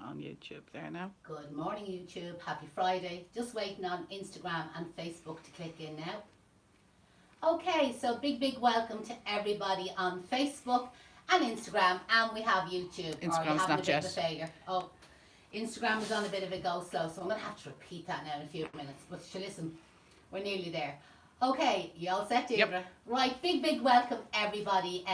on YouTube there now. Good morning, YouTube. Happy Friday. Just waiting on Instagram and Facebook to click in now. Okay, so big welcome to everybody on Facebook and Instagram, and we have YouTube. Instagram's not yet. A failure. Oh, Instagram is on a bit of a go slow, so I'm going to have to repeat that now in a few minutes. But listen, we're nearly there. Okay, you all set, Deirdre? Yep. Right, big welcome everybody.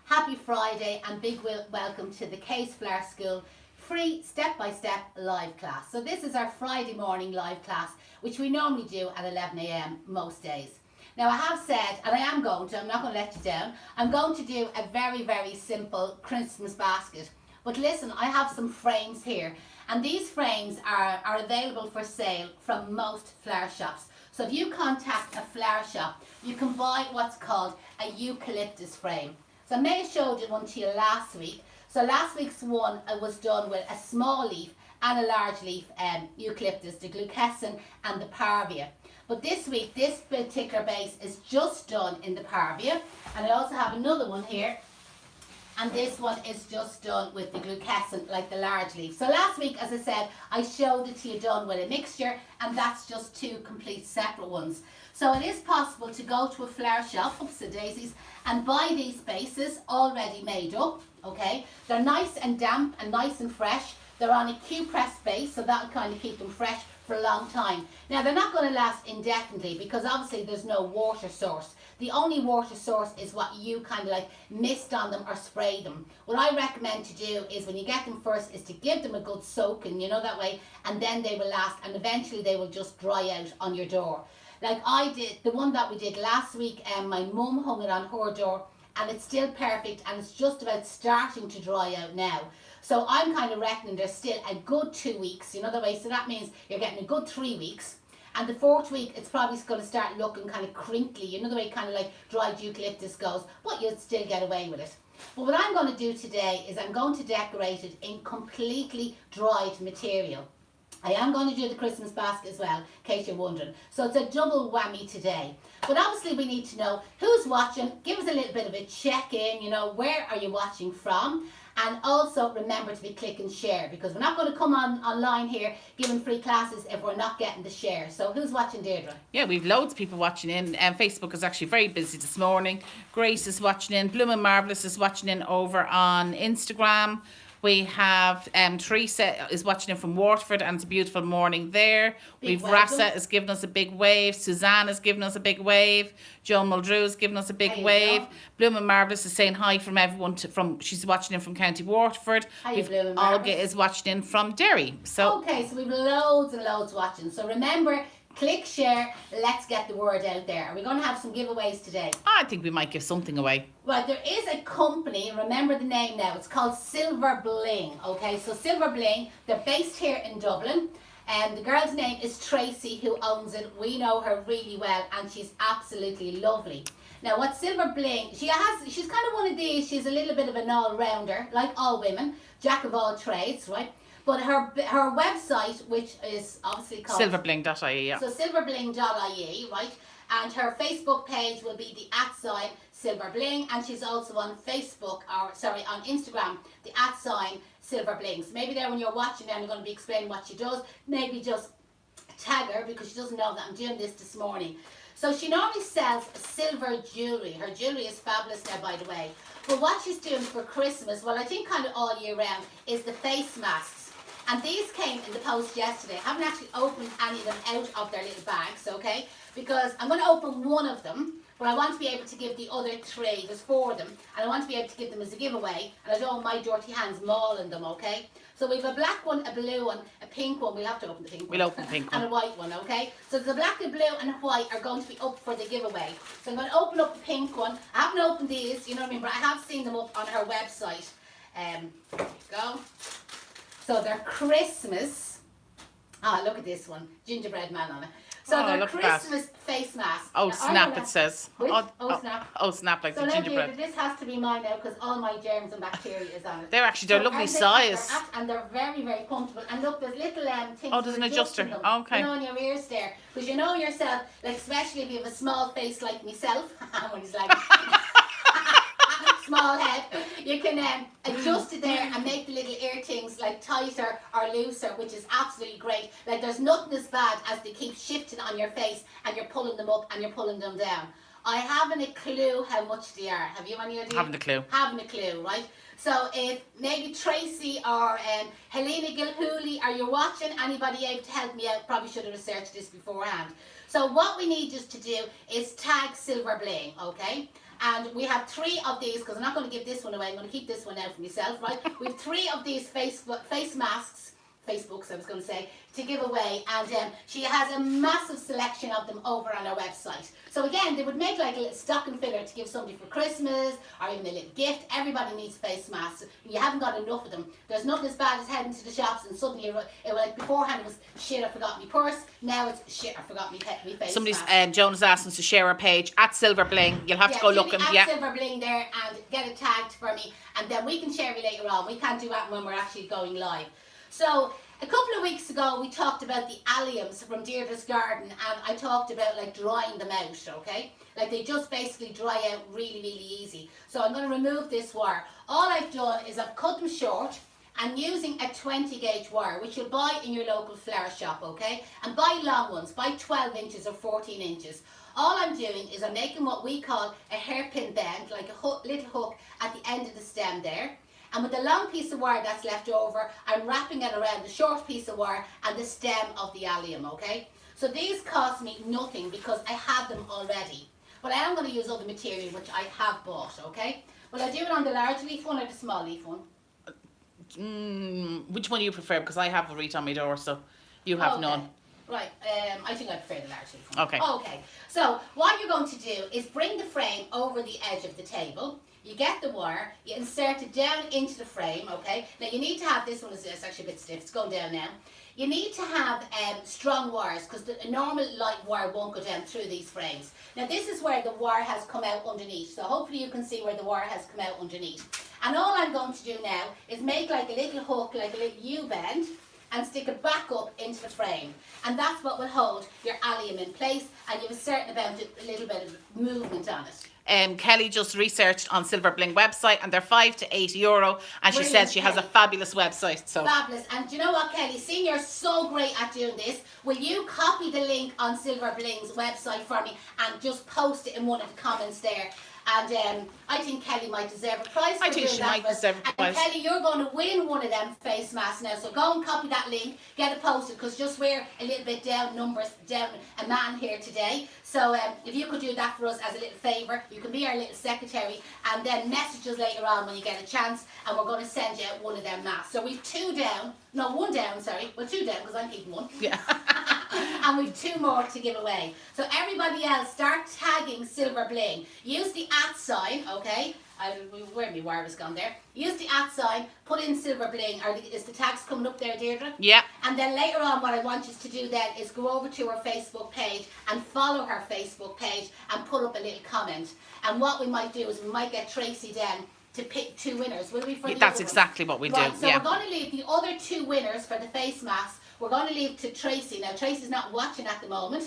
Happy Friday, and big welcome to the Case Flower School free step-by-step live class. So this is our Friday morning live class, which we normally do at 11 a.m. most days. Now I have said, and I'm not going to let you down, I'm going to do a very simple Christmas basket. But listen, I have some frames here, and these frames are available for sale from most flower shops. So if you contact a flower shop, you can buy what's called a eucalyptus frame. So I may have showed you one to you last week. So last week's one was done with a small leaf and a large leaf eucalyptus, the glucescent and the parvia. But this week, this particular base is just done in the parvia. And I also have another one here. And this one is just done with the glucescent, like the large leaf. So last week, as I said, I showed it to you done with a mixture, and that's just two complete separate ones. So it is possible to go to a flower shop, oops, the daisies, and buy these bases already made up, okay? They're nice and damp and nice and fresh. They're on a Q-press base, so that'll kind of keep them fresh for a long time. Now, they're not going to last indefinitely because obviously there's no water source. The only water source is what you kind of like mist on them or spray them. What I recommend to do is when you get them first is to give them a good soaking, you know, that way, and then they will last, and eventually they will just dry out on your door. Like I did, the one that we did last week, my mum hung it on her door, and it's still perfect, and it's just about starting to dry out now. So I'm kind of reckoning there's still a good 2 weeks, you know the way, so that means you're getting a good 3 weeks. And the fourth week, it's probably going to start looking kind of crinkly, you know the way kind of like dried eucalyptus goes, but you'll still get away with it. But what I'm going to do today is I'm going to decorate it in completely dried material. I am going to do the Christmas basket as well, in case you're wondering. So it's a double whammy today. But obviously we need to know who's watching. Give us a little bit of a check-in, you know, where are you watching from? And also remember to be click and share, because we're not going to come online here giving free classes if we're not getting the share. So who's watching, Deirdre? Yeah, we've loads of people watching in. Facebook is actually very busy this morning. Grace is watching in. Bloomin' Marvellous is watching in over on Instagram. We have Teresa is watching in from Waterford, and it's a beautiful morning there. We've Rasa is giving us a big wave. Suzanne is giving us a big wave. Joan Muldrew is giving us a big wave. Bloomin' Marvellous is saying hi from everyone. She's watching in from County Waterford. Olga is watching in from Derry. So okay, so we've loads and loads watching. So remember, click share, let's get the word out there. Are we going to have some giveaways today? I think we might give something away. Well, there is a company, remember the name now, it's called Silver Bling, okay? So Silver Bling, they're based here in Dublin, and the girl's name is Tracy, who owns it. We know her really well, and she's absolutely lovely. Now, what Silver Bling, she's kind of one of these, she's a little bit of an all-rounder, like all women, jack of all trades, right? But her website, which is obviously called silverbling.ie, yeah. So silverbling.ie, right? And her Facebook page will be the @silverbling, and she's also on Facebook, on Instagram, the @silverbling. So maybe there when you're watching and I'm going to be explaining what she does, maybe just tag her because she doesn't know that I'm doing this morning. So she normally sells silver jewellery. Her jewellery is fabulous now, by the way. But what she's doing for Christmas, well, I think kind of all year round, is the face masks. And these came in the post yesterday. I haven't actually opened any of them out of their little bags, okay? Because I'm going to open one of them, but I want to be able to give the other three. There's 4 of them, and I want to be able to give them as a giveaway, and I don't want my dirty hands mauling them, okay? So we have a black one, a blue one, a pink one. We'll have to open the pink one. We'll open the pink one. And a white one, okay? So the black, the blue, and the white are going to be up for the giveaway. So I'm going to open up the pink one. I haven't opened these, you know what I mean, but I have seen them up on her website. There you go. So they're Christmas. Ah, look at this one. Gingerbread man on it. So they're Christmas face masks. Oh, snap, it says. Snap. Oh, snap, like the gingerbread. So this has to be mine now because all my germs and bacteria is on it. They're lovely size. And they're very, very comfortable. And look, there's little things. Oh, there's an adjuster. Okay. You know, on your ears there. Because you know yourself, like especially if you have a small face like myself, when he's like... small head, you can adjust it there and make the little ear things like tighter or looser, which is absolutely great. Like there's nothing as bad as they keep shifting on your face and you're pulling them up and you're pulling them down. I haven't a clue how much they are. Have you any idea? Haven't a clue. Haven't a clue, right? So if maybe Tracy or Helena Gilhooly, are you watching? Anybody able to help me out? Probably should have researched this beforehand. So what we need just to do is tag Silver Bling, okay? And we have 3 of these, because I'm not going to give this one away. I'm going to keep this one out for myself, right? We have 3 of these face masks, Facebooks I was going to say, to give away. And she has a massive selection of them over on our website. So again, they would make like a little stocking filler to give somebody for Christmas or even a little gift. Everybody needs face masks. You haven't got enough of them. There's nothing as bad as heading to the shops and suddenly it was like beforehand it was shit, I forgot my purse. Now it's shit, I forgot my face Somebody's mask. Joan has asked us to share our page at Silver Bling. You'll have to go looking. Yeah, Silver Bling there and get it tagged for me, and then we can share it later on. We can't do that when we're actually going live. So a couple of weeks ago we talked about the alliums from Deirdre's garden, and I talked about like drying them out, okay? Like they just basically dry out really, really easy. So I'm going to remove this wire. All I've done is I've cut them short and using a 20 gauge wire, which you'll buy in your local flower shop, okay? And buy long ones, buy 12 inches or 14 inches. All I'm doing is I'm making what we call a hairpin bend, like a little hook at the end of the stem there. And with the long piece of wire that's left over, I'm wrapping it around the short piece of wire and the stem of the allium, okay? So these cost me nothing because I have them already. But I am going to use other material which I have bought, okay? Will I do it on the large leaf one or the small leaf one? Which one do you prefer? Because I have a wreath on my door, so you have none. Right, I think I prefer the large leaf one. Okay. Okay, so what you're going to do is bring the frame over the edge of the table. You get the wire, you insert it down into the frame, okay? Now you need to have, this one is actually a bit stiff, it's going down now. You need to have strong wires because the normal light wire won't go down through these frames. Now this is where the wire has come out underneath, so hopefully you can see where the wire has come out underneath. And all I'm going to do now is make like a little hook, like a little U-bend, and stick it back up into the frame. And that's what will hold your allium in place, and you have a certain amount, a little bit of movement on it. Kelly just researched on Silver Bling website and they're €5 to €8, and she Brilliant, says she has a Kelly. fabulous website. So Fabulous. And do you know what, Kelly? Seeing you're so great at doing this, will you copy the link on Silver Bling's website for me and just post it in one of the comments there? And I think Kelly might deserve a prize for I think doing she that might for us. deserve a prize. And Kelly, you're going to win one of them face masks now. So go and copy that link, get it posted, because just we're a little bit down a man here today. So if you could do that for us as a little favour, you can be our little secretary, and then message us later on when you get a chance, and we're going to send you out one of them masks. So we've one down, sorry. Well, 2 down because I'm keeping one. yeah. And we've 2 more to give away. So everybody else, start tagging Silver Bling. Use the @ sign, okay? Where my wire has gone there. Use the @ sign, put in Silver Bling. Is the tags coming up there, Deirdre? Yeah. And then later on, what I want you to do then is go over to her Facebook page and follow her Facebook page and put up a little comment. And what we might do is we might get Tracy then to pick 2 winners. Will we? For the That's other exactly what we do. Right, so yeah. we're going to leave the other 2 winners for the face masks. We're going to leave to Tracy. Now, Tracy's not watching at the moment,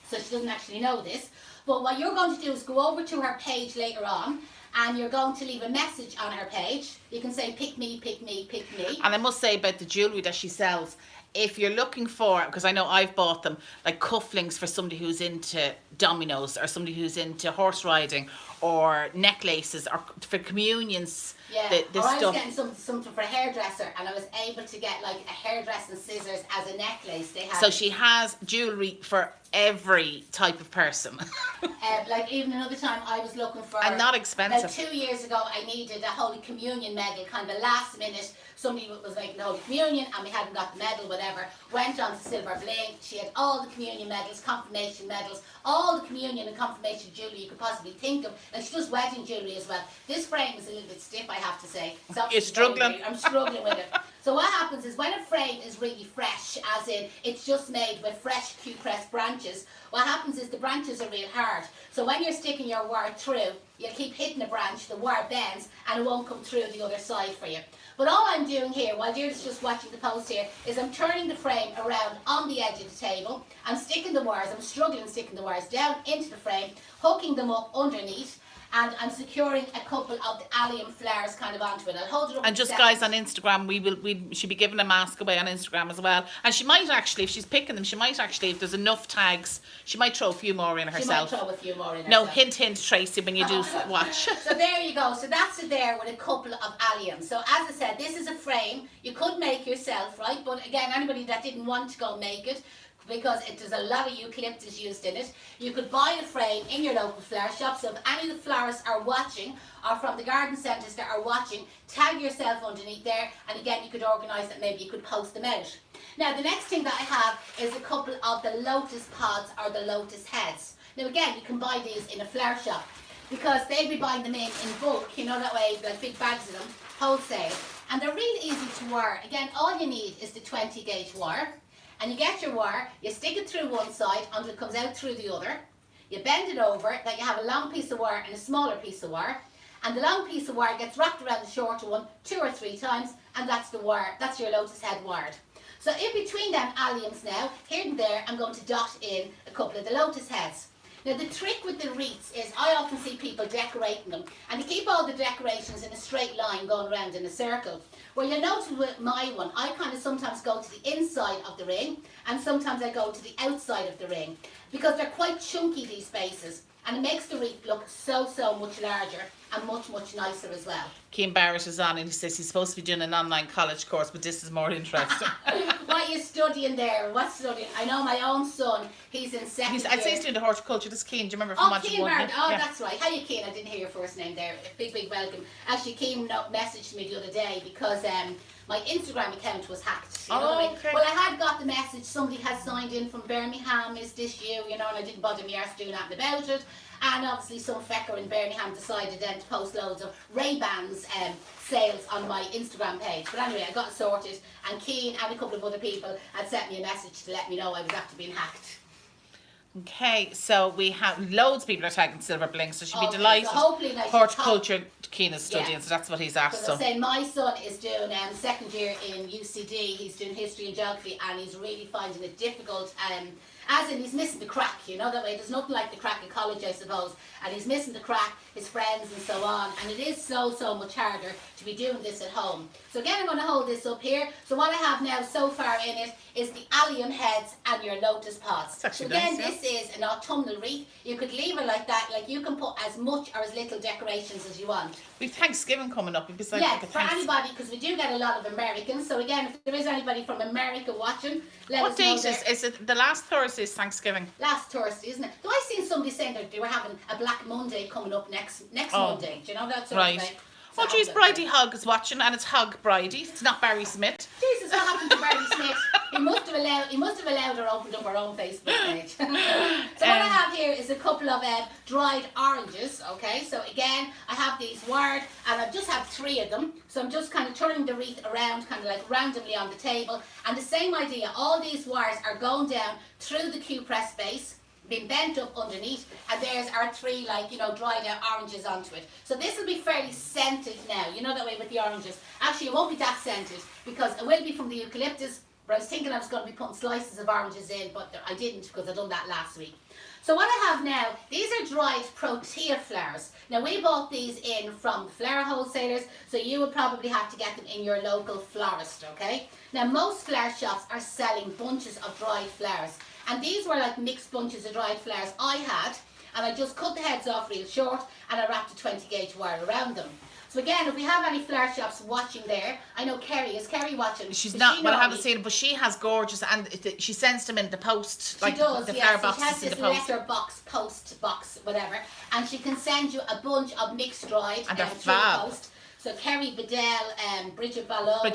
so she doesn't actually know this. But what you're going to do is go over to her page later on, and you're going to leave a message on her page. You can say, pick me, pick me, pick me. And I must say about the jewellery that she sells, if you're looking for, because I know I've bought them, like cufflinks for somebody who's into dominoes or somebody who's into horse riding, or necklaces, or for communions. Yeah, the or I was stuff. getting something for a hairdresser, and I was able to get like a hairdressing scissors as a necklace. They have So she has jewellery for every type of person. like even another time I was looking for, And not expensive. About 2 years ago, I needed a Holy Communion medal, kind of a last minute. Somebody was making the Holy Communion and we hadn't got the medal, whatever. Went on to Silver Bling. She had all the communion medals, confirmation medals, all the communion and confirmation jewellery you could possibly think of. And she does wedding jewellery as well. This frame is a little bit stiff, I have to say. It's obviously You're struggling. I'm struggling with it. So what happens is when a frame is really fresh, as in it's just made with fresh Q-pressed branches, what happens is the branches are real hard. So when you're sticking your wire through, you'll keep hitting a branch, the wire bends, and it won't come through the other side for you. But all I'm doing here, while Deirdre's just watching the post here, is I'm turning the frame around on the edge of the table. I'm sticking the wires, I'm struggling sticking the wires down into the frame, hooking them up underneath, and I'm securing a couple of the allium flowers kind of onto it. I'll hold it up. And just guys on Instagram, we should be giving a mask away on Instagram as well. And she might actually, if she's picking them, she might actually, if there's enough tags, she might throw a few more in herself. She might throw a few more in herself. No, hint, hint, Tracy, when you do watch. So there you go. So that's it there with a couple of alliums. So as I said, this is a frame you could make yourself, right? But again, anybody that didn't want to go make it, because there's a lot of eucalyptus used in it, you could buy a frame in your local flower shop. So if any of the florists are watching, or from the garden centres that are watching, tag yourself underneath there, and again you could organise that, maybe you could post them out. Now the next thing that I have is a couple of the lotus pods or the lotus heads. Now again, you can buy these in a flower shop, because they'll be buying them in bulk, you know, that way, like big bags of them, wholesale. And they're really easy to wire. Again, all you need is the 20 gauge wire. And you get your wire, you stick it through one side until it comes out through the other. You bend it over, that you have a long piece of wire and a smaller piece of wire. And the long piece of wire gets wrapped around the shorter one 2 or 3 times, and that's the wire, that's your lotus head wired. So in between them alliums now, here and there, I'm going to dot in a couple of the lotus heads. Now the trick with the wreaths is I often see people decorating them, and they keep all the decorations in a straight line going around in a circle. Well, you'll notice with my one, I kind of sometimes go to the inside of the ring, and sometimes I go to the outside of the ring, because they're quite chunky, these spaces, and it makes the wreath look so much larger and much nicer as well. Keane Barrett is on, and he says he's supposed to be doing an online college course, but this is more interesting. What are you studying there? What's studying? I know my own son, he's in second year. I'd say he's doing the horticulture. This Keane, do you remember from watching Keane Barrett. Oh, yeah. That's right. How you, Keane? I didn't hear your first name there. Big welcome. Actually, Keane messaged me the other day because my Instagram account was hacked. You know what I mean? Okay. Well, I had got the message, somebody had signed in from Birmingham is this year, you know, and I didn't bother me arse doing nothing about it. And obviously some fecker in Birmingham decided then to post loads of Ray-Bans sales on my Instagram page. But anyway, I got it sorted, and Keane and a couple of other people had sent me a message to let me know I was after being hacked. Okay, so we have loads of people are tagging Silver Bling, so she'll be delighted. So hopefully, like, horticulture Keane is studying, yeah. so that's what he's asked. So I'm saying my son is doing second year in UCD. He's doing history and geography, and he's really finding it difficult. As in, he's missing the crack, you know, that way. There's nothing like the crack in college, I suppose. And he's missing the crack, his friends and so on. And it is so much harder to be doing this at home. So again, I'm going to hold this up here. So what I have now so far in it is the allium heads and your lotus pods. So again, nice, this is an autumnal wreath. You could leave it like that. Like, you can put as much or as little decorations as you want. We've Thanksgiving coming up. Yeah, for anybody, because we do get a lot of Americans. So again, if there is anybody from America watching, let us know. What date is it? The last Thursday is Thanksgiving. Last Thursday, isn't it? So I seen somebody saying that they were having a Black Monday coming up next Monday. Do you know that sort of thing? Oh, geez, Bridie Hug is watching, and it's Hug Bridie. It's not Barry Smith. Jesus, what happened to Barry Smith? He must have allowed her opened up her own Facebook page. So what I have here is a couple of dried oranges. Okay, so again, I have these wired, and I just have 3 of them. So I'm just kind of turning the wreath around, kind of like randomly on the table. And the same idea, all these wires are going down through the Q-press base, been bent up underneath, and there's our 3, like, you know, dried out oranges onto it. So this will be fairly scented now, you know, that way with the oranges. Actually, it won't be that scented, because it will be from the eucalyptus, but I was thinking I was going to be putting slices of oranges in, but I didn't, because I done that last week. So what I have now, these are dried protea flowers. Now, we bought these in from flower wholesalers, so you would probably have to get them in your local florist, okay? Now, most flower shops are selling bunches of dried flowers. And these were like mixed bunches of dried flowers I had, and I just cut the heads off real short, and I wrapped a 20 gauge wire around them. So again, if we have any flower shops watching there, I know Kerry, is Kerry watching? She's not, but I haven't seen it, but she has gorgeous, and she sends them in the post, like she does, the yeah. flower So she has boxes in this the post. letterbox, post box, whatever, and she can send you a bunch of mixed dried And they're through the fab. post. So Kerry Bedell, Bridget Ballot and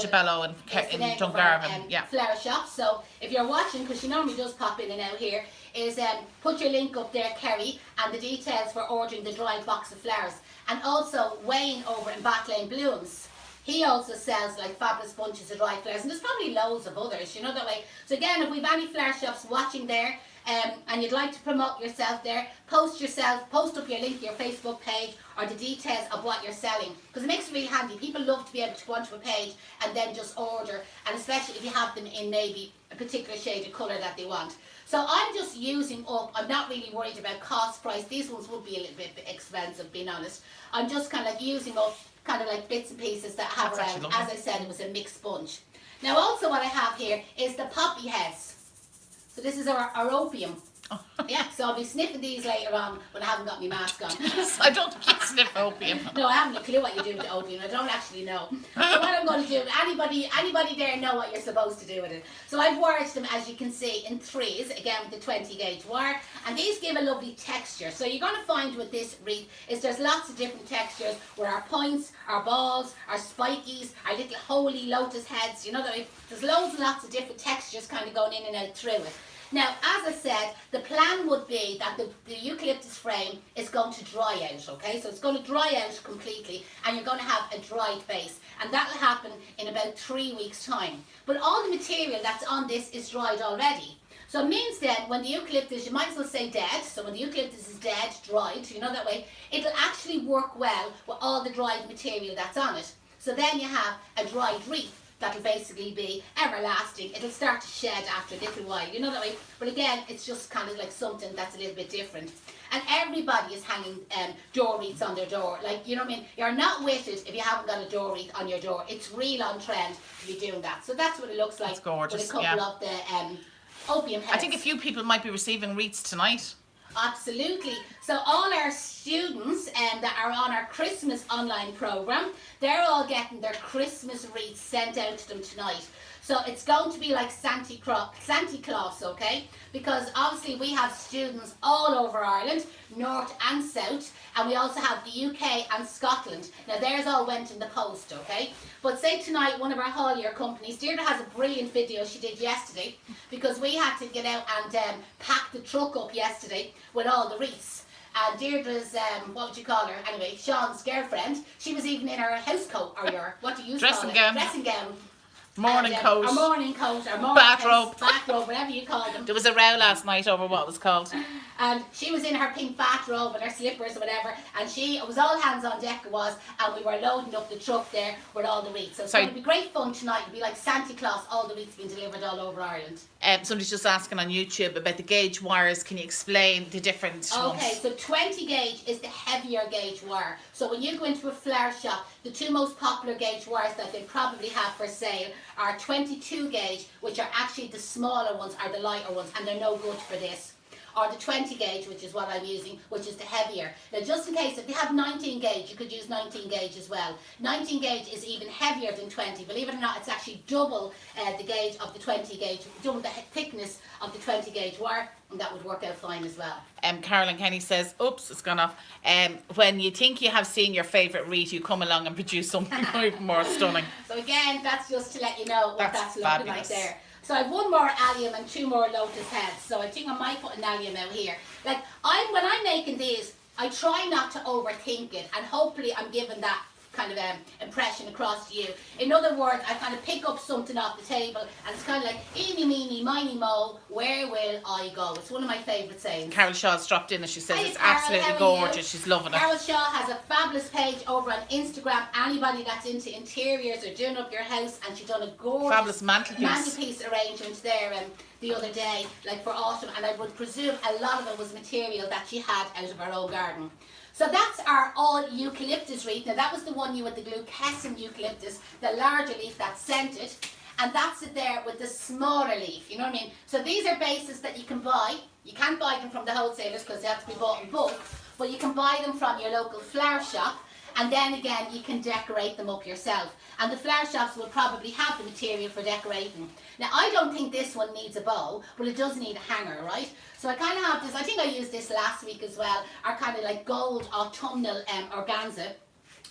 Dungarvan, yeah. flower shop. So if you're watching, because she normally does pop in and out here, is put your link up there, Kerry, and the details for ordering the dried box of flowers. And also weighing over in Back Lane Blooms. He also sells like fabulous bunches of dried flowers, and there's probably loads of others, you know, that way. So again, if we've any flower shops watching there, and you'd like to promote yourself there, post up your link to your Facebook page or the details of what you're selling, because it makes it really handy. People love to be able to go onto a page and then just order, and especially if you have them in maybe a particular shade of colour that they want. So I'm just using up, I'm not really worried about cost price. These ones would be a little bit expensive, being honest. I'm just kind of like using up kind of like bits and pieces that I have around. As I said, it was a mixed bunch. Now also what I have here is the poppy heads. So this is our opium. Yeah, so I'll be sniffing these later on when I haven't got my mask on. I don't think you sniff opium. No, I haven't a clue what you do with opium. I don't actually know. So what I'm going to do, anybody there know what you're supposed to do with it. So I've wired them, as you can see, in threes, again with the 20 gauge wire, and these give a lovely texture. So you're going to find with this wreath is there's lots of different textures where our points, our balls, our spikies, our little holy lotus heads, you know, there's loads and lots of different textures kind of going in and out through it. Now, as I said, the plan would be that the eucalyptus frame is going to dry out, okay? So it's going to dry out completely, and you're going to have a dried base. And that will happen in about 3 weeks' time. But all the material that's on this is dried already. So it means then when the eucalyptus, you might as well say dead, so when the eucalyptus is dead, dried, you know, that way, it'll actually work well with all the dried material that's on it. So then you have a dried wreath. That'll basically be everlasting. It'll start to shed after a little while, you know that way. But again, it's just kind of like something that's a little bit different. And everybody is hanging door wreaths on their door. Like, you know what I mean? You're not with it if you haven't got a door wreath on your door. It's real on trend to be doing that. So that's what it looks like. It's gorgeous, with a couple of the opium heads. I think a few people might be receiving wreaths tonight. Absolutely. So all our students that are on our Christmas online program, they're all getting their Christmas wreaths sent out to them tonight. So it's going to be like Santa Claus, okay? Because obviously we have students all over Ireland, north and south, and we also have the UK and Scotland. Now theirs all went in the post, okay? But say tonight, one of our haulier companies, Deirdre has a brilliant video she did yesterday, because we had to get out and pack the truck up yesterday with all the wreaths. And Deirdre's, what would you call her? Anyway, Sean's girlfriend, she was even in her house coat, or your, what do you call it? Dressing gown. Morning coat. Our morning coat, our morning bathrobe. Bathrobe, whatever you call them. There was a row last night over what was called. And she was in her pink bathrobe and her slippers or whatever, and it was all hands on deck it was, and we were loading up the truck there with all the wreaths. So it's going to be great fun tonight. It'll be like Santa Claus, all the wreaths being delivered all over Ireland. Somebody's just asking on YouTube about the gauge wires. Can you explain the different ones? Okay, so 20 gauge is the heavier gauge wire. So when you go into a flower shop, the two most popular gauge wires that they probably have for sale are 22 gauge, which are actually the smaller ones, are the lighter ones, and they're no good for this. Or the 20 gauge, which is what I'm using, which is the heavier. Now just in case, if you have 19 gauge, you could use 19 gauge as well. 19 gauge is even heavier than 20. Believe it or not, it's actually double the gauge of the 20 gauge, double the thickness of the 20 gauge wire, and that would work out fine as well. Carolyn Kenny says, oops, it's gone off. When you think you have seen your favourite wreath, you come along and produce something even more stunning. So again, that's just to let you know what that's looking fabulous. like there. So I have one more allium and two more lotus heads. So I think I might put an allium out here. Like when I'm making these, I try not to overthink it, and hopefully I'm giving that kind of impression across to you. In other words, I kind of pick up something off the table, and it's kind of like, eeny, meeny, miny, mo, where will I go? It's one of my favourite sayings. Carol Shaw's dropped in and she says, Hi, it's Carol, absolutely gorgeous. She's loving it. Carol Shaw has a fabulous page over on Instagram. Anybody that's into interiors or doing up your house, and she's done a gorgeous fabulous mantelpiece arrangement there the other day, like for autumn, and I would presume a lot of it was material that she had out of her own garden. So that's our all eucalyptus wreath. Now that was the one you with the glucescent eucalyptus, the larger leaf that's scented, and that's it there with the smaller leaf, you know what I mean? So these are bases that you can buy. You can't buy them from the wholesalers because they have to be bought in bulk, but you can buy them from your local flower shop, and then again you can decorate them up yourself. And the flower shops will probably have the material for decorating. Now I don't think this one needs a bow, but it does need a hanger, right? So I kind of have this, I think I used this last week as well, our kind of like gold autumnal organza.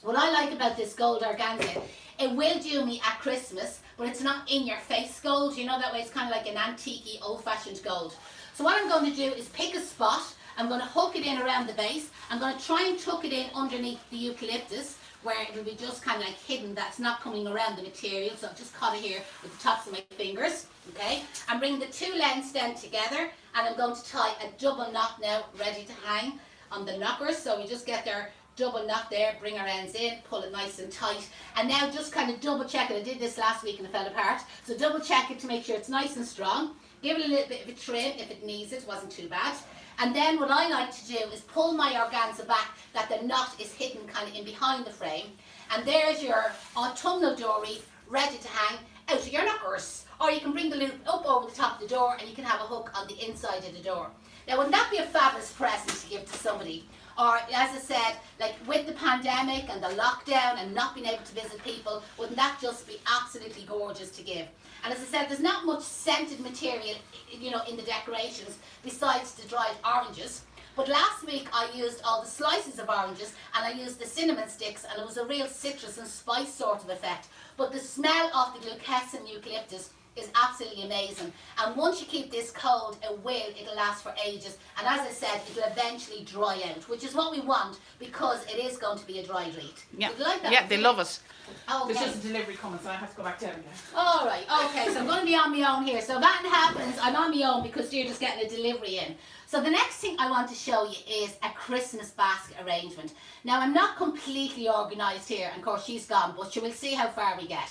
What I like about this gold organza, it will do me at Christmas, but it's not in your face gold, you know, that way it's kind of like an antique old-fashioned gold. So what I'm going to do is pick a spot, I'm going to hook it in around the base, I'm going to try and tuck it in underneath the eucalyptus, where it will be just kind of like hidden, that's not coming around the material. So I've just caught it here with the tops of my fingers, okay? I'm bringing the two lengths then together, and I'm going to tie a double knot now, ready to hang on the knockers. So we just get their double knot there, bring our ends in, pull it nice and tight, and now just kind of double check it. I did this last week and it fell apart, so double check it to make sure it's nice and strong. Give it a little bit of a trim if it needs it, wasn't too bad. And then what I like to do is pull my organza back, that the knot is hidden kind of in behind the frame, and there's your autumnal door wreath ready to hang out of your knockers. Or you can bring the loop up over the top of the door and you can have a hook on the inside of the door. Now wouldn't that be a fabulous present to give to somebody? Or, as I said, like with the pandemic and the lockdown and not being able to visit people, wouldn't that just be absolutely gorgeous to give? And as I said, there's not much scented material, you know, in the decorations besides the dried oranges. But last week I used all the slices of oranges and I used the cinnamon sticks, and it was a real citrus and spice sort of effect. But the smell of the glucas and eucalyptus is absolutely amazing, and once you keep this cold, it'll last for ages, and as I said, it'll eventually dry out, which is what we want, because it is going to be a dry wreath. Yeah, like that? Yeah, they love it. Okay. There's just a delivery coming, so I have to go back down there. All right, okay, so I'm going to be on my own here. So that happens, I'm on my own because you're just getting a delivery in. So the next thing I want to show you is a Christmas basket arrangement. Now I'm not completely organised here, and of course she's gone, but you will see how far we get.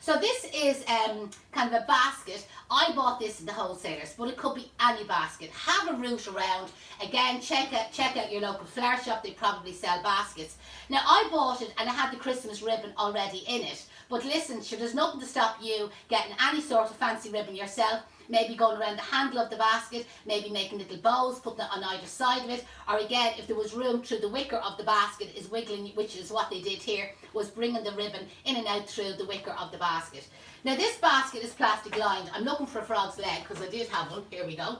So this is kind of a basket. I bought this in the wholesalers, but it could be any basket. Have a route around. Again, check out your local flower shop. They probably sell baskets. Now I bought it and it had the Christmas ribbon already in it. But listen, sure, there's nothing to stop you getting any sort of fancy ribbon yourself. Maybe going around the handle of the basket, maybe making little bows, putting it on either side of it, or again, if there was room through the wicker of the basket, is wiggling, which is what they did here, was bringing the ribbon in and out through the wicker of the basket. Now this basket is plastic lined. I'm looking for a frog's leg because I did have one. Here we go.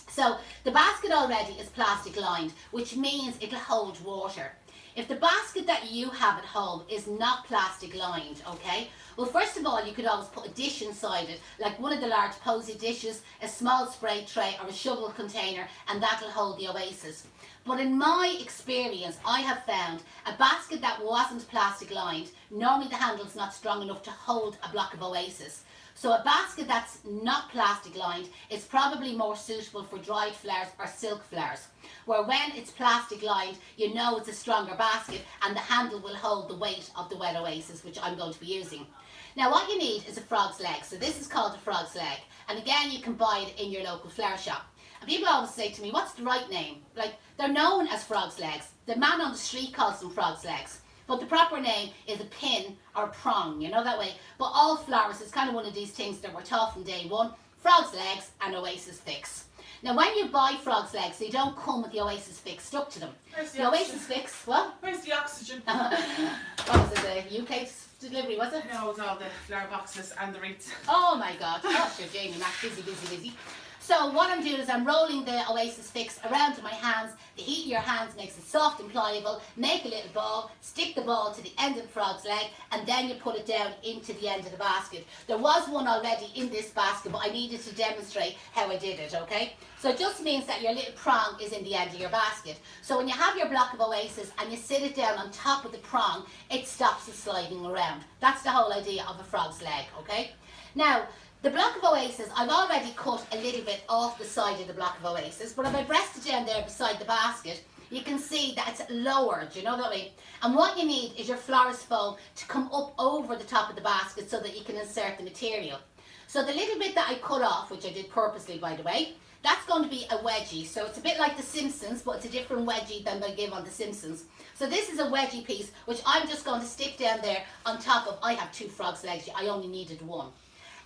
So the basket already is plastic lined, which means it'll hold water. If the basket that you have at home is not plastic lined, okay, well first of all you could always put a dish inside it, like one of the large posy dishes, a small spray tray or a shovel container, and that'll hold the oasis. But in my experience, I have found a basket that wasn't plastic lined, normally the handle's not strong enough to hold a block of oasis. So a basket that's not plastic lined is probably more suitable for dried flowers or silk flowers, where when it's plastic lined, you know it's a stronger basket and the handle will hold the weight of the wet oasis, which I'm going to be using. Now what you need is a frog's leg. So this is called a frog's leg, and again you can buy it in your local flower shop. And people always say to me, what's the right name? Like, they're known as frog's legs. The man on the street calls them frog's legs. But the proper name is a pin or prong, you know, that way. But all flowers is kind of one of these things that we're taught from day one. Frog's legs and oasis fix. Now when you buy frog's legs, they don't come with the oasis fix stuck to them. Where's the oasis fix, what? Where's the oxygen? What was it, the UK delivery, was it? No, it's all the flower boxes and the wreaths. Oh my God, oh sure, Jamie Mac, busy. So what I'm doing is I'm rolling the oasis fix around to my hands. The heat of your hands makes it soft and pliable. Make a little ball, stick the ball to the end of the frog's leg, and then you put it down into the end of the basket. There was one already in this basket, but I needed to demonstrate how I did it, okay? So it just means that your little prong is in the end of your basket. So when you have your block of oasis and you sit it down on top of the prong, it stops it sliding around. That's the whole idea of a frog's leg, okay? Now, the block of oasis, I've already cut a little bit off the side of the block of oasis, but if I pressed it down there beside the basket, you can see that it's lowered, you know that way? And what you need is your florist foam to come up over the top of the basket so that you can insert the material. So the little bit that I cut off, which I did purposely by the way, that's going to be a wedgie. So it's a bit like the Simpsons, but it's a different wedgie than they give on the Simpsons. So this is a wedgie piece, which I'm just going to stick down there on top of, I have two frog's legs, I only needed one.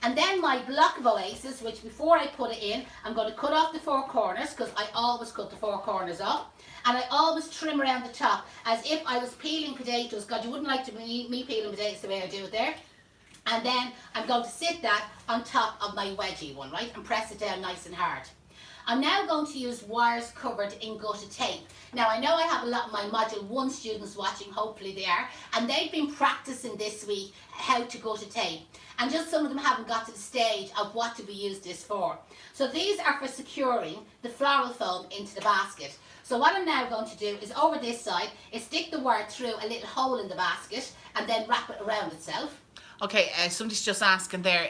And then my block of oasis, which before I put it in, I'm going to cut off the four corners, because I always cut the four corners off. And I always trim around the top, as if I was peeling potatoes. God, you wouldn't like to be me peeling potatoes the way I do it there. And then I'm going to sit that on top of my wedgie one, right? And press it down nice and hard. I'm now going to use wires covered in gutted tape. Now I know I have a lot of my Module 1 students watching, hopefully they are, and they've been practicing this week how to gut a tape. and just some of them haven't got to the stage of what do we use this for. So these are for securing the floral foam into the basket. So what I'm now going to do is over this side is stick the wire through a little hole in the basket and then wrap it around itself. Okay, somebody's just asking there,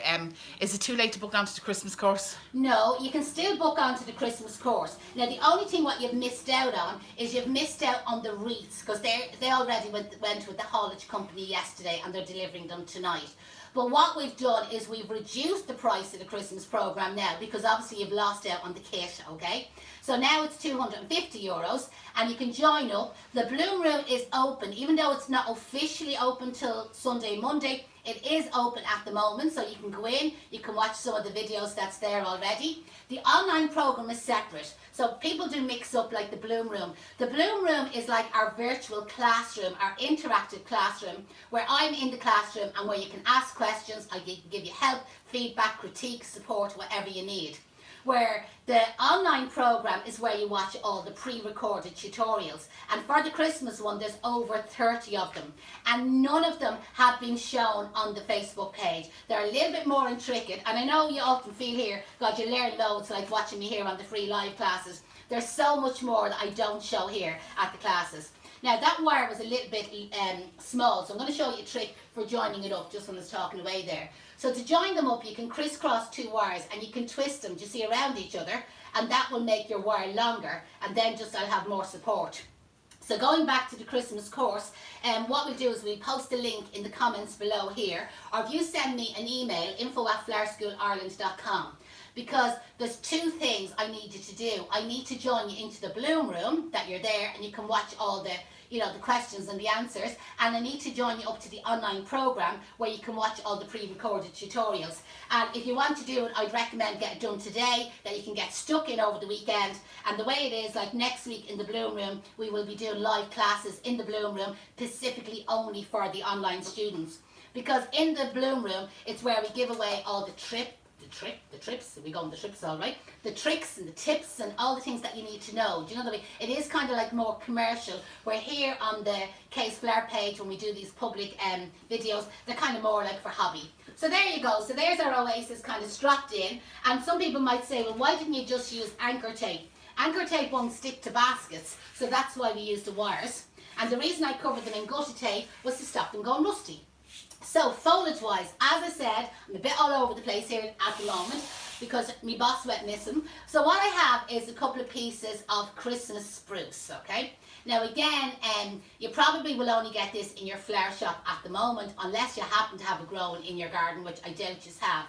is it too late to book onto the Christmas course? No, you can still book onto the Christmas course. Now the only thing what you've missed out on is you've missed out on the wreaths, because they already went with the haulage company yesterday and they're delivering them tonight. But what we've done is we've reduced the price of the Christmas programme now, because obviously you've lost out on the kit, okay? So now it's €250 and you can join up. The Bloom Room is open, even though it's not officially open till Sunday, Monday. It is open at the moment, so you can go in, you can watch some of the videos that's there already. The online program is separate, so people do mix up like the Bloom Room. The Bloom Room is like our virtual classroom, our interactive classroom, where I'm in the classroom and where you can ask questions, I can give you help, feedback, critique, support, whatever you need. Where the online program is where you watch all the pre-recorded tutorials, and for the Christmas one there's over 30 of them, and none of them have been shown on the Facebook page. They're a little bit more intricate, and I know you often feel here, God, you learn loads like watching me here on the free live classes. There's so much more that I don't show here at the classes. Now that wire was a little bit small, so I'm going to show you a trick for joining it up just when I was talking away there. So to join them up, you can crisscross two wires and you can twist them, you see, around each other, and that will make your wire longer, and then just I'll have more support. So going back to the Christmas course, what we'll do is we'll post a link in the comments below here, or if you send me an email, info@flowerschoolireland.com. Because there's two things I need you to do. I need to join you into the Bloom Room, that you're there and you can watch all the the questions and the answers, and I need to join you up to the online program where you can watch all the pre-recorded tutorials. And if you want to do it, I'd recommend get it done today, that you can get stuck in over the weekend. And the way it is, like next week in the Bloom Room, we will be doing live classes in the Bloom Room specifically only for the online students. Because in the Bloom Room, it's where we give away all the trips, we go on the trips, all right, the tricks and the tips and all the things that you need to know. Do you know the way? It is kind of like more commercial. We're here on the Case Flower page when we do these public videos, they're kind of more like for hobby. So there you go. So there's our oasis kind of strapped in. And some people might say, well, why didn't you just use anchor tape? Anchor tape won't stick to baskets, so that's why we use the wires. And the reason I covered them in gutta tape was to stop them going rusty. So foliage wise, as I said, I'm a bit all over the place here at the moment because my boss went missing. So what I have is a couple of pieces of Christmas spruce, okay? Now again, you probably will only get this in your flower shop at the moment, unless you happen to have it growing in your garden, which I doubt you have.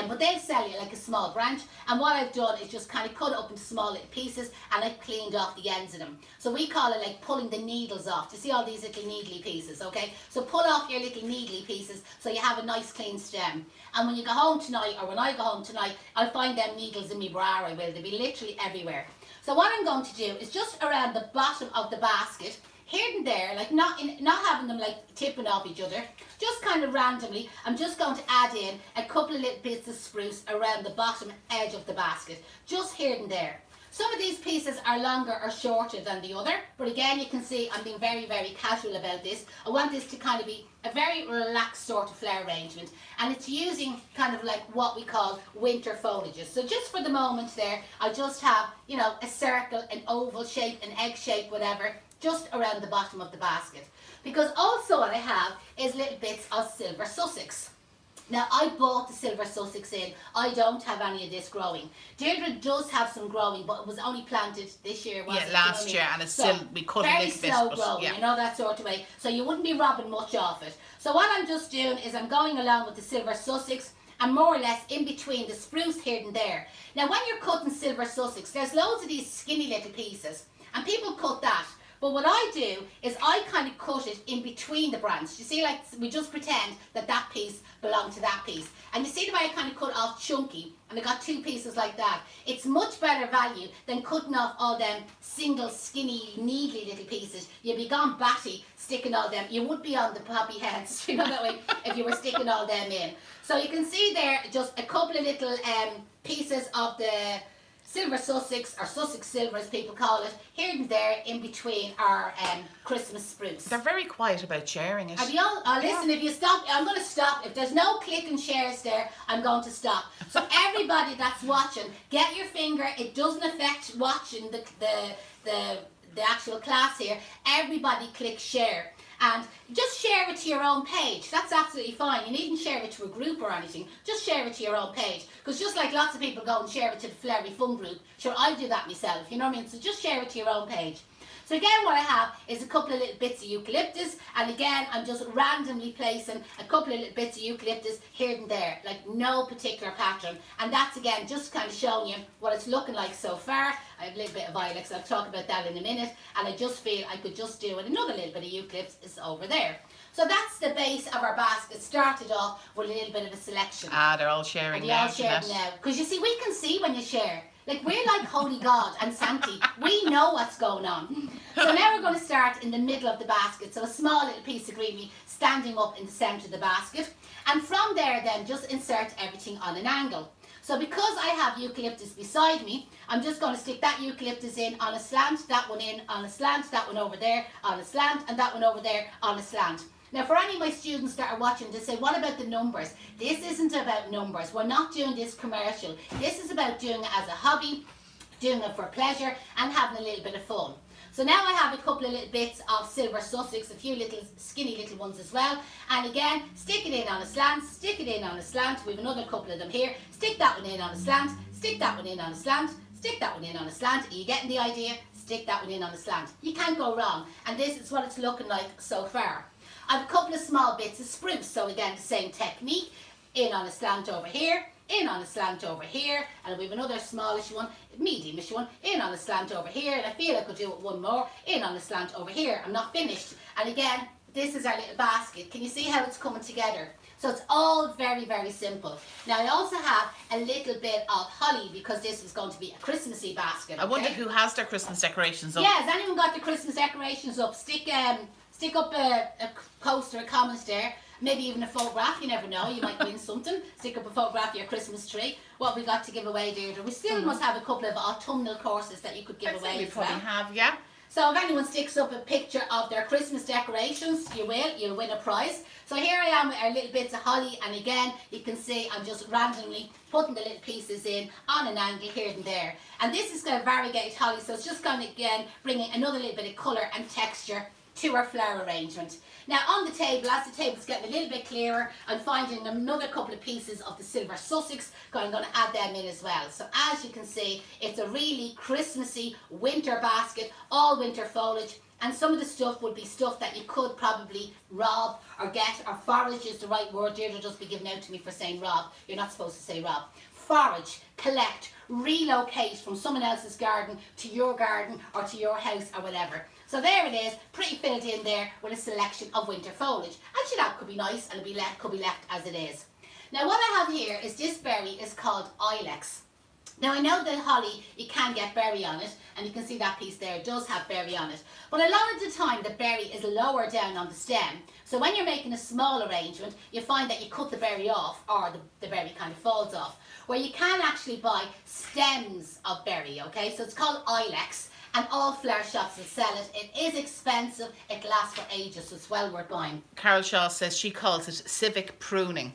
But they'll sell you like a small branch, and what I've done is just kind of cut it up into small little pieces, and I've cleaned off the ends of them. So we call it like pulling the needles off. Do you see all these little needly pieces, okay? So pull off your little needly pieces so you have a nice clean stem. And when you go home tonight, or when I go home tonight, I'll find them needles in my bra, I will. They'll be literally everywhere. So what I'm going to do is just around the bottom of the basket, here and there, like not having them like tipping off each other, just kind of randomly, I'm just going to add in a couple of little bits of spruce around the bottom edge of the basket, just here and there. Some of these pieces are longer or shorter than the other, but again, you can see I'm being very, very casual about this. I want this to kind of be a very relaxed sort of flower arrangement, and it's using kind of like what we call winter foliages. So just for the moment there, I just have, you know, a circle, an oval shape, an egg shape, whatever, just around the bottom of the basket. Because also what I have is little bits of silver Sussex. Now I bought the silver Sussex in, I don't have any of this growing. Deirdre does have some growing, but it was only planted this year, wasn't it? Yeah, last year, and it's still, we cut a little bit. Very slow growing, you know, that sort of way. So you wouldn't be robbing much off it. So what I'm just doing is I'm going along with the silver Sussex, and more or less in between the spruce here and there. Now when you're cutting silver Sussex, there's loads of these skinny little pieces, and people cut that. But what I do is I kind of cut it in between the branch. You see, like we just pretend that that piece belonged to that piece. And you see the way I kind of cut off chunky, and I got two pieces like that. It's much better value than cutting off all them single skinny needly little pieces. You'd be gone batty sticking all them. You would be on the poppy heads, you know, that way, if you were sticking all them in. So you can see there just a couple of little pieces of the silver Sussex, or Sussex silver as people call it, here and there in between our Christmas spruce. They're very quiet about sharing it. Are you all, listen, if you stop, I'm going to stop. If there's no click and shares there, I'm going to stop. So everybody that's watching, get your finger. It doesn't affect watching the actual class here. Everybody click share. And just share it to your own page. That's absolutely fine. You needn't share it to a group or anything. Just share it to your own page. Because just like lots of people go and share it to the Flurry Fun group, sure, I do that myself, you know what I mean? So just share it to your own page. So again, what I have is a couple of little bits of eucalyptus, and again, I'm just randomly placing a couple of little bits of eucalyptus here and there, like no particular pattern. And that's again, just kind of showing you what it's looking like so far. I have a little bit of ilex, I'll talk about that in a minute, and I just feel I could just do it. Another little bit of eucalyptus over there. So that's the base of our basket. Started off with a little bit of a selection. They're all sharing and now. All sharing now. Because you see, we can see when you share. Like, we're like Holy God and Santi. We know what's going on. So now we're going to start in the middle of the basket. So a small little piece of greenery standing up in the centre of the basket. And from there then, just insert everything on an angle. So because I have eucalyptus beside me, I'm just going to stick that eucalyptus in on a slant, that one in on a slant, that one over there on a slant, and that one over there on a slant. Now, for any of my students that are watching, they say, what about the numbers? This isn't about numbers. We're not doing this commercial. This is about doing it as a hobby, doing it for pleasure, and having a little bit of fun. So now I have a couple of little bits of silver Sussex, a few little skinny little ones as well. And again, stick it in on a slant, stick it in on a slant. We have another couple of them here. Stick that one in on a slant, stick that one in on a slant, stick that one in on a slant. Are you getting the idea? Stick that one in on a slant. You can't go wrong. And this is what it's looking like so far. I have a couple of small bits of spruce, so again, the same technique. In on a slant over here, in on a slant over here, and we have another smallish one, mediumish one, in on a slant over here, and I feel I could do it one more, in on a slant over here. I'm not finished. And again, this is our little basket. Can you see how it's coming together? So it's all very, very simple. Now I also have a little bit of holly because this is going to be a Christmassy basket. Okay? I wonder who has their Christmas decorations up. Yeah, has anyone got the Christmas decorations up? Stick up a poster, a comment there, maybe even a photograph, you never know, you might win something. Stick up a photograph of your Christmas tree. What we got to give away, Deirdre? We still must have a couple of autumnal courses that you could give away as well. We probably have, yeah. So if anyone sticks up a picture of their Christmas decorations, you'll win a prize. So here I am with our little bits of holly, and again, you can see I'm just randomly putting the little pieces in on an angle here and there. And this is going to variegate holly, so it's just going to, again, bringing another little bit of colour and texture to our flower arrangement. Now on the table, as the table's getting a little bit clearer, I'm finding another couple of pieces of the silver Sussex, I'm going to add them in as well. So as you can see, it's a really Christmassy winter basket, all winter foliage, and some of the stuff would be stuff that you could probably rob or get, or forage is the right word. Deirdre just be given out to me for saying rob. You're not supposed to say rob. Forage, collect, relocate from someone else's garden to your garden or to your house or whatever. So there it is, pretty filled in there with a selection of winter foliage. Actually that could be nice and could be left as it is. Now what I have here is this berry is called ilex. Now I know that holly, you can get berry on it, and you can see that piece there, it does have berry on it. But a lot of the time the berry is lower down on the stem. So when you're making a small arrangement, you find that you cut the berry off, or the berry kind of falls off. Where you can actually buy stems of berry, okay? So it's called ilex, and all flower shops will sell it. It is expensive, it lasts for ages, so it's well worth buying. Carol Shaw says she calls it civic pruning.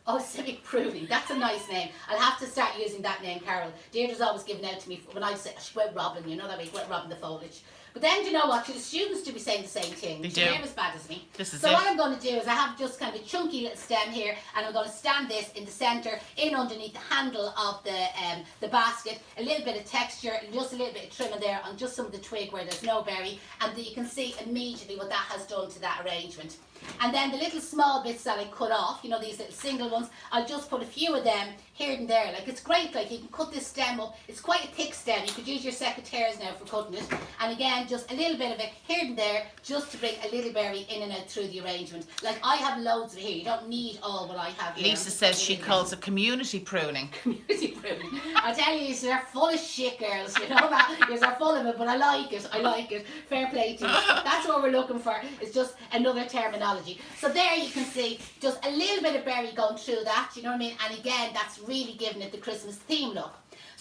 Oh, civic pruning, that's a nice name. I'll have to start using that name, Carol. Deirdre's always giving out to me when I say, she went robbing, you know that way, went robbing the foliage. But then, do you know what, to the students to be saying the same thing. They do. They're as bad as me. This is so it. what I'm going to do is I have just kind of a chunky little stem here, and I'm going to stand this in the centre, in underneath the handle of the basket, a little bit of texture, just a little bit of trim in there on just some of the twig where there's no berry, and you can see immediately what that has done to that arrangement. And then the little small bits that I cut off, you know, these little single ones, I'll just put a few of them here and there. Like, it's great, like, you can cut this stem up. It's quite a thick stem. You could use your secateurs now for cutting it. And again, just a little bit of it here and there, just to bring a little berry in and out through the arrangement. Like, I have loads of it here. You don't need all what I have here. Lisa says she calls it community pruning. Community pruning. I tell you, you're full of shit, girls. You know that? You're full of it, but I like it. I like it. Fair play to you. That's what we're looking for. It's just another terminology. So there you can see just a little bit of berry going through that, you know what I mean? And again, that's really giving it the Christmas theme look.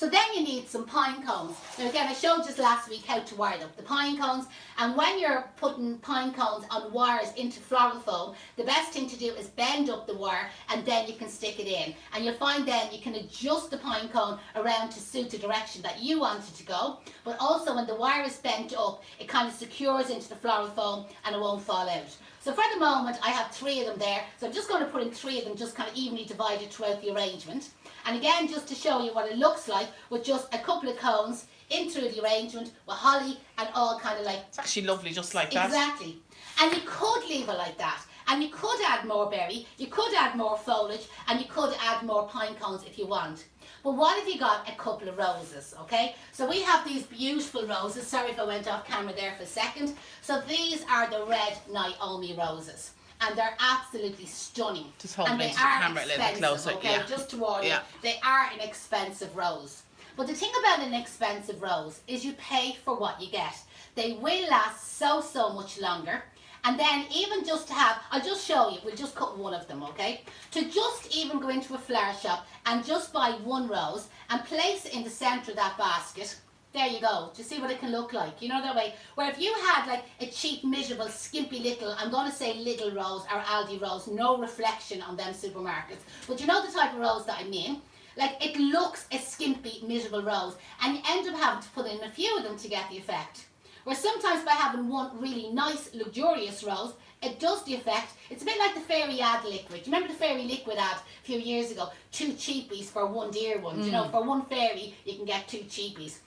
So then you need some pine cones. Now again, I showed you last week how to wire up the pine cones. And when you're putting pine cones on wires into floral foam, the best thing to do is bend up the wire and then you can stick it in. And you'll find then you can adjust the pine cone around to suit the direction that you want it to go. But also when the wire is bent up, it kind of secures into the floral foam and it won't fall out. So for the moment, I have 3 of them there. So I'm just going to put in 3 of them, just kind of evenly divided throughout the arrangement. And again, just to show you what it looks like with just a couple of cones in through the arrangement with holly and all kind of like... It's actually lovely just like that. Exactly. And you could leave it like that. And you could add more berry, you could add more foliage, and you could add more pine cones if you want. But what if you got a couple of roses, okay? So we have these beautiful roses. Sorry if I went off camera there for a second. So these are the red Naomi roses. And they're absolutely stunning. Just hold and them they into the are camera a little bit closer. Okay, Yeah. just to warn you, Yeah. they are an expensive rose. But the thing about an expensive rose is you pay for what you get. They will last so much longer. And then even just to have, I'll just show you, we'll just cut one of them, okay? To just even go into a flower shop and just buy 1 rose and place it in the centre of that basket. There you go. Do you see what it can look like? You know that way? Where if you had like a cheap, miserable, skimpy little, I'm going to say little rose or Aldi rose, no reflection on them supermarkets. But you know the type of rose that I mean? Like it looks a skimpy, miserable rose. And you end up having to put in a few of them to get the effect. Where sometimes by having one really nice, luxurious rose, it does the effect. It's a bit like the fairy ad liquid. Do you remember the fairy liquid ad a few years ago? 2 cheapies for 1 dear one. You know, for 1 fairy, you can get 2 cheapies.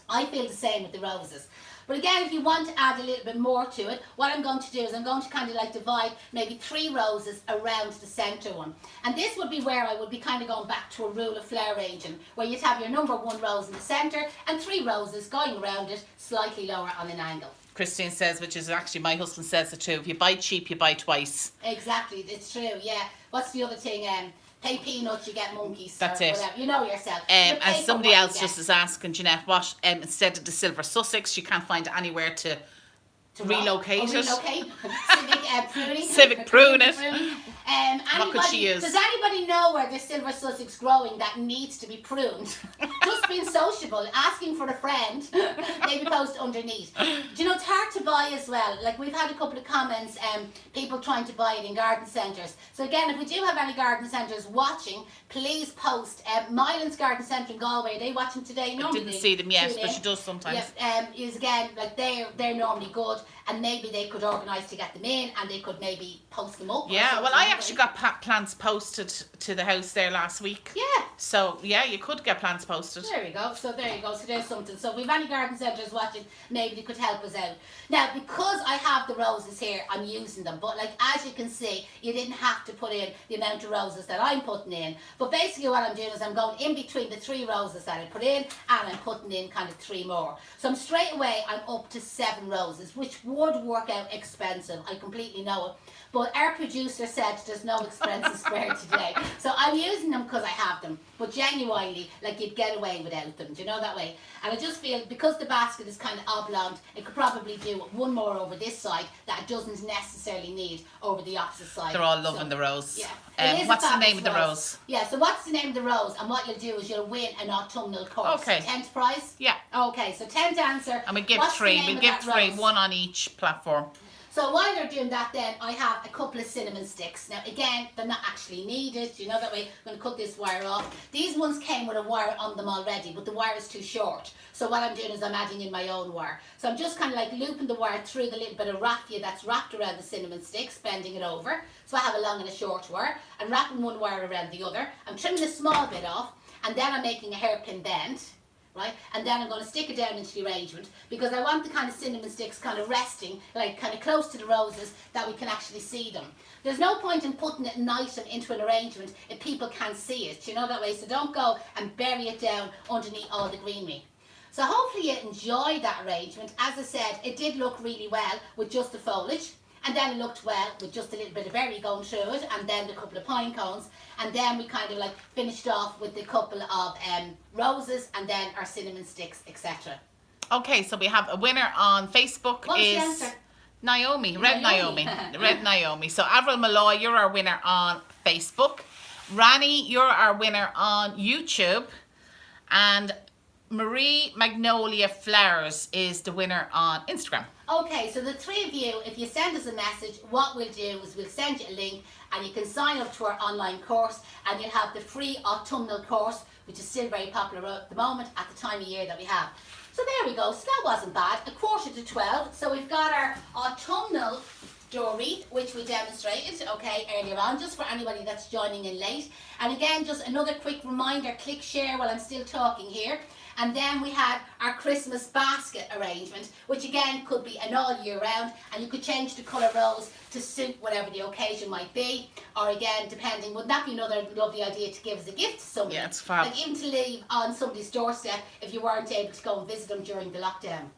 I feel the same with the roses. But again, if you want to add a little bit more to it, what I'm going to do is I'm going to kind of like divide maybe 3 roses around the centre one. And this would be where I would be kind of going back to a rule of flower arranging, where you'd have your number 1 rose in the centre and 3 roses going around it, slightly lower on an angle. Christine says, which is actually my husband says it too, if you buy cheap, you buy twice. Exactly, it's true, yeah. What's the other thing? Pay peanuts, you get monkeys. That's or it. whatever. You know yourself. And somebody else just is asking Janette what, instead of the silver Sussex, you can't find anywhere to relocate it. Relocate. Civic pruning. Civic prune it. What could she use? Does anybody know where there's silver Sussex growing that needs to be pruned? Just being sociable, asking for a friend, maybe post underneath. Do you know, it's hard to buy as well. Like we've had a couple of comments, people trying to buy it in garden centres. So again, if we do have any garden centres watching, please post. Mylan's Garden Centre in Galway, are they watching today? I didn't see them yet, but she does sometimes. Yes, is again, like they're normally good, and maybe they could organise to get them in, and they could maybe post them up. Yeah, well, I actually got plants posted to the house there last week. Yeah. So, yeah, you could get plants posted. There we go. So there you go. So there's something. So if we've any garden centres watching, maybe they could help us out. Now, because I have the roses here, I'm using them. But like as you can see, you didn't have to put in the amount of roses that I'm putting in. But basically what I'm doing is I'm going in between the 3 roses that I put in, and I'm putting in kind of 3 more. So I'm straight away, I'm up to 7 roses, which would work out expensive. I completely know it. But our producer said there's no expenses spared today. So I'm using them because I have them. But genuinely, like you'd get away without them. Do you know that way? And I just feel because the basket is kind of oblong, it could probably do 1 more over this side that it doesn't necessarily need over the opposite side. They're all loving the rose. Yeah. What's the name of the rose? Yeah, so what's the name of the rose? And what you'll do is you'll win an autumnal course. Okay. 10th prize? Yeah. Okay, so 10th answer. And we give What's the 3. name We of give that 3, rose? 1 on each platform. So while they're doing that then, I have a couple of cinnamon sticks. Now again, they're not actually needed. You know that way, I'm going to cut this wire off. These ones came with a wire on them already, but the wire is too short. So what I'm doing is I'm adding in my own wire. So I'm just kind of like looping the wire through the little bit of raffia that's wrapped around the cinnamon sticks, bending it over. So I have a long and a short wire, and wrapping one wire around the other. I'm trimming a small bit off, and then I'm making a hairpin bend. Right, and then I'm going to stick it down into the arrangement because I want the kind of cinnamon sticks kind of resting, like kind of close to the roses that we can actually see them. There's no point in putting it nice and into an arrangement if people can't see it, you know that way, so don't go and bury it down underneath all the greenery. So hopefully you enjoyed that arrangement. As I said, it did look really well with just the foliage. And then it looked well with just a little bit of berry going through it, and then a couple of pine cones, and then we kind of like finished off with a couple of roses, and then our cinnamon sticks, etc. Okay, so we have a winner on Facebook. What was the is answer? Naomi, Red Naomi. Red Naomi. So Avril Malloy, you're our winner on Facebook. Rani, you're our winner on YouTube. And Marie Magnolia Flowers is the winner on Instagram. Okay, so the three of you, if you send us a message, what we'll do is we'll send you a link and you can sign up to our online course and you'll have the free autumnal course, which is still very popular at the moment at the time of year that we have. So there we go, so that wasn't bad, 11:45. So we've got our autumnal door wreath, which we demonstrated, okay, earlier on, just for anybody that's joining in late. And again, just another quick reminder, click share while I'm still talking here. And then we had our Christmas basket arrangement, which again could be an all year round, and you could change the colour rose to suit whatever the occasion might be. Or again, depending, wouldn't that be another lovely idea to give as a gift to somebody? Yeah, it's fab. Like even to leave on somebody's doorstep if you weren't able to go and visit them during the lockdown.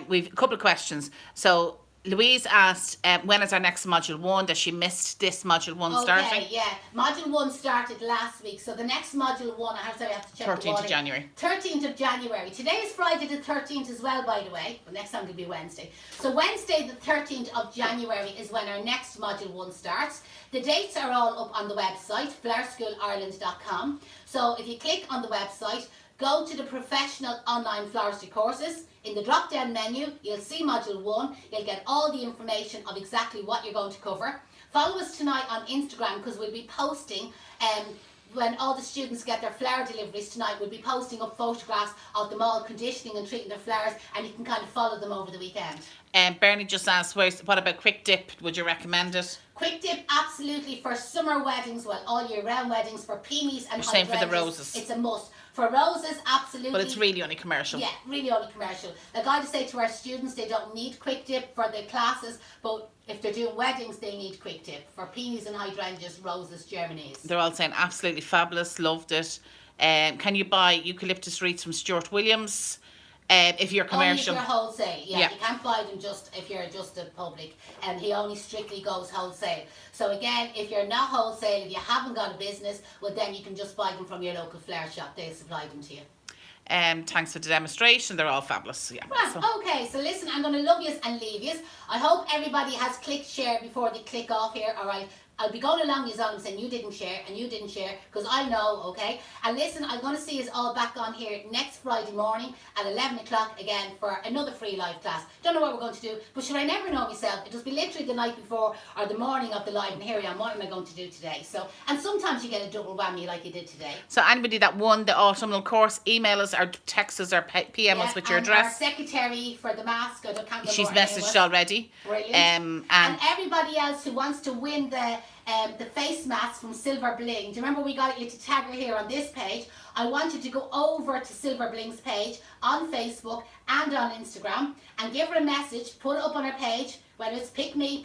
We've a couple of questions. So Louise asked, when is our next module 1? That she missed this module 1 starting? Okay, yeah. Module 1 started last week. So the next module 1, I have to check 13th of January. 13th of January. Today is Friday the 13th as well, by the way. But next time it'll be Wednesday. So Wednesday the 13th of January is when our next module 1 starts. The dates are all up on the website, flowerschoolireland.com. So if you click on the website, go to the professional online floristry courses. In the drop down menu, you'll see module 1. You'll get all the information of exactly what you're going to cover. Follow us tonight on Instagram because we'll be posting, when all the students get their flower deliveries tonight, we'll be posting up photographs of them all conditioning and treating their flowers, and you can kind of follow them over the weekend. Bernie just asked, what about Quick Dip? Would you recommend it? Quick Dip, absolutely, for summer weddings, well, all year round weddings, for peonies and Same for the hydrangeas, roses. it's a must. For roses, absolutely. But it's really only commercial. Yeah, really only commercial. Like I say to our students, they don't need Quick Dip for their classes, but if they're doing weddings, they need Quick Dip. For peonies and hydrangeas, roses, germinates. They're all saying absolutely fabulous, loved it. Can you buy eucalyptus wreaths from Stuart Williams? If you're commercial. Only if you're wholesale, yeah. You can't buy them just if you're just a public, and he only strictly goes wholesale. So again, if you're not wholesale, if you haven't got a business, well then you can just buy them from your local flower shop. They'll supply them to you. Thanks for the demonstration. They're all fabulous. Yeah. Well, okay, so listen, I'm going to love yous and leave yous. I hope everybody has clicked share before they click off here, alright? I'll be going along yous on and saying you didn't share and you didn't share because I know, okay? And listen, I'm going to see us all back on here next Friday morning at 11 o'clock again for another free live class. Don't know what we're going to do, but should I never know myself, it'll be literally the night before or the morning of the live, and here I am, what am I going to do today? So, and sometimes you get a double whammy like you did today. So anybody that won the autumnal course, email us or text us or PM us with your address. Our secretary for the mask, I can't remember. She's messaged already. Brilliant. And everybody else who wants to win the face mask from Silver Bling. Do you remember we got you to tag her here on this page? I want you to go over to Silver Bling's page on Facebook and on Instagram and give her a message, put it up on her page, whether it's pick me,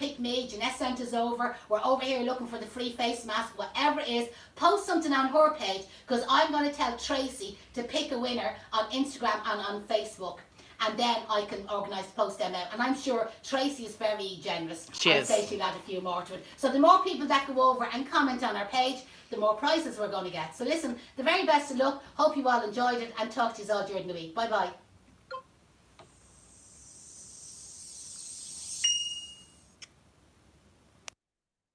Janette sent us over, we're over here looking for the free face mask, whatever it is, post something on her page because I'm going to tell Tracy to pick a winner on Instagram and on Facebook. And then I can organise to post them out. And I'm sure Tracy is very generous. She is. I'd say she'll add a few more to it. So the more people that go over and comment on our page, the more prizes we're going to get. So listen, the very best of luck. Hope you all enjoyed it and talk to you all during the week. Bye bye.